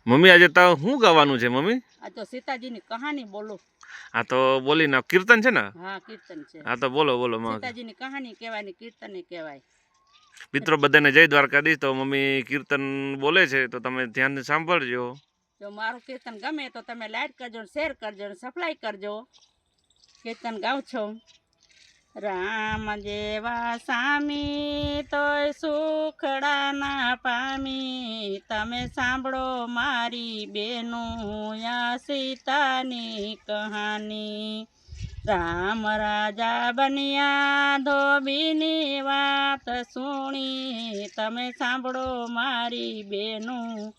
Mummy आज तो हूँ गावानुं छे मम्मी? आ तो सीताजीनी कहानी बोलो। आ तो बोली ना कीर्तन छे ने? हाँ कीर्तन छे। हाँ तो बोलो बोलो मां। सीताजीनी कहानी कहेवाय ने कीर्तन कहेवाय। मित्रों बधाने जय द्वारकाधीश। तो मम्मी कीर्तन बोले छे तो तमे ध्यान सांभळजो। जो मारू कीर्तन गमे तो तमे लाइक करजो, शेर करजो, सप्लाय करजो। कीर्तन गाव छो। राम जेवा सामी तोय सुखड़ा ना पामी, तमे सांभळो मारी बेनू या सीतानी कहानी। राम राजा बनिया धोबीनी वात सुणी, तमे सांभळो मारी बेनू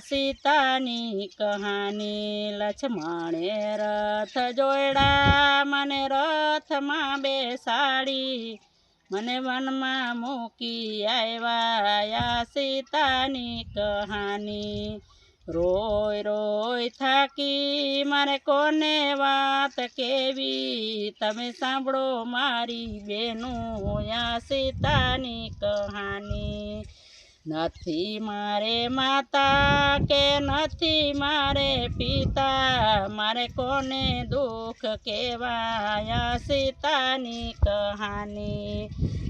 सीतानी कहानी। लक्ष्मणे रथ जोड़ा मने रथ मां बेसाड़ी, मने वन मां मूकी आव्या सीतानी कहानी। रोय रोय थाकी मारे कोने वात केवी, तमे सांभळो मारी बेनू या सीतानी कहानी। नथी मारे माता के नथी मारे पिता, मारे कोने दुख केवाया सीतानी कहानी।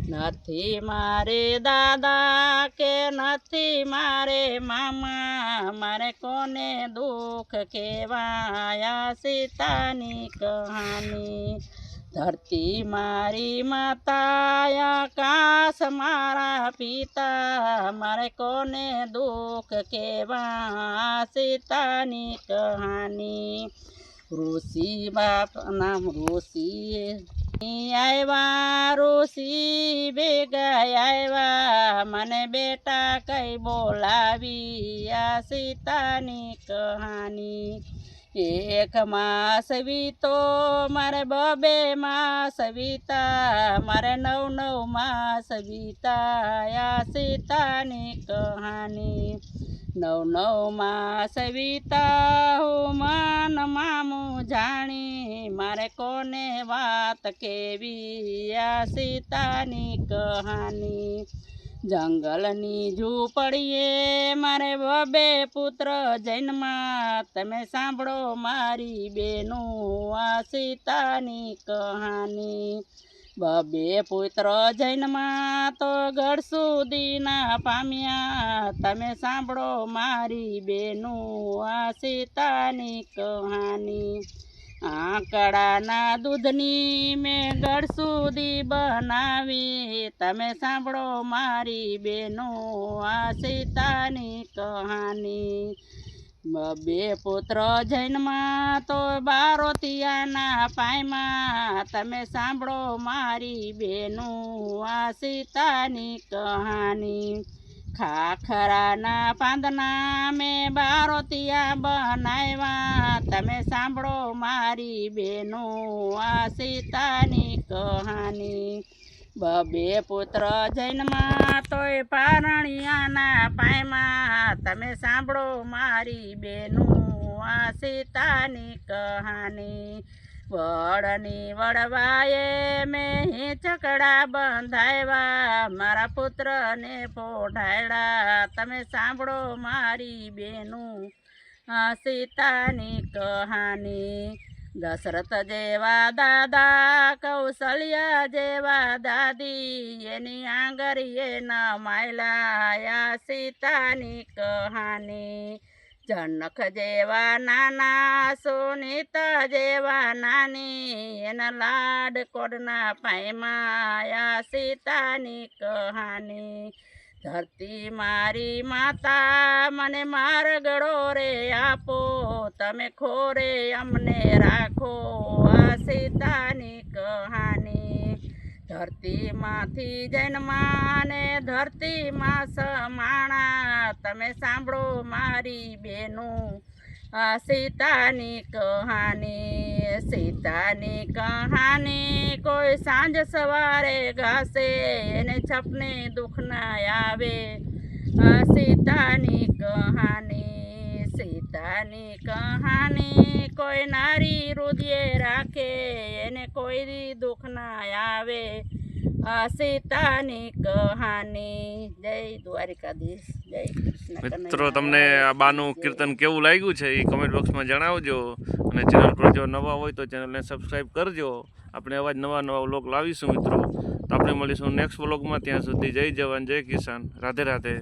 नथी मारे दादा के नथी मारे मामा, मारे कोने दुख केवाया सीतानी कहानी। धरती मारी माता आकाश मारा पिता, मारे कोने दुख केवा सीतानी कहानी। ऋषि बाप नाम ऋषि आव्या, ऋषि भेगा आव्या, मने बेटा कई बोलावी या सीतानी कहानी। एक मास वीतो मारे बबे मास वीता, मारे 9 मास वीता या सीतानी कहानी। 9 मास वीता हूँ मन मामू जाणी, मारे कोने वात केवी या सीतानी कहानी। जंगलनी झूपड़ीए मारे बबे पुत्र जन्मा, तमे सांभळो मारी बेनू आ सीतानी कहानी। बबे पुत्र जन्मा तो गढ़ सुधी ना पाम्या, तमे सांभळो मारी बेनू आ सीतानी कहानी। आंकड़ा ना दूधनी में गढ़ सुधी बनावी, तमे सांभळो मारी बेनू आ सीतानी कहानी। बबे पुत्र जन्मा तो बारोतिया ना पायमा, तमे सांभळो मारी बेनू आ सीतानी कहानी। खाखरा ना पांदना में बारोतिया बनाव्या, तमे सांभळो मारी बेनू आ सीतानी कहानी। बबे पुत्र जन्मा तोय पारणिया ना पायमा, तमे सांभळो मारी बेनू आ सीतानी कहानी। वड़नी वड़वाए में ही चकड़ा बंधाव्या, मारा पुत्र ने पोढ़ाड़ा, तमे सांभळो मारी बेनू आ सीतानी कहानी। दशरथ जेवा दादा कौशल्या जेवा दादी, एनी आंगरीए न मायला या सीतानी कहानी। जनक जेवा नाना सुनीता जेवा नानी, एना लाड कोडना पायमा या सीतानी कहानी। धरती मारी माता मने मारगड़ो रे आपो, तमे खोरे अमने राखो आ सीतानी कहानी। धरती माथी जन्मा ने धरती मां समाणा, तमे सांभळो मारी बेनू आ सीतानी कहानी। सीतानी कहानी कोई सांज सवारे गासे, एने छपने दुख ना आवे आ सीतानी कहानी। सीतानी कहानी कोई नारी हृदय राखे, एने कोई दुख ना आवे માં સીતાની કહાની. જય દ્વારિકાધીશ, જય કૃષ્ણ મિત્રો કનૈયા તમને આ લાલ બાનું કી જય. કીર્તન કેવું લાગ્યું છે એ કમેન્ટ બોક્સમાં જણાવજો અને ચેનલ પર જો નવા હોય તો ચેનલને સબસ્ક્રાઈબ કરજો. આપણે આવા જ નવા વ્લોગ લાવીશું મિત્રો. તો આપણે મળીશું નેક્સ્ટ વ્લોગમાં. ત્યાં સુધી જય જવાન જય કિસાન. રાધે રાધે.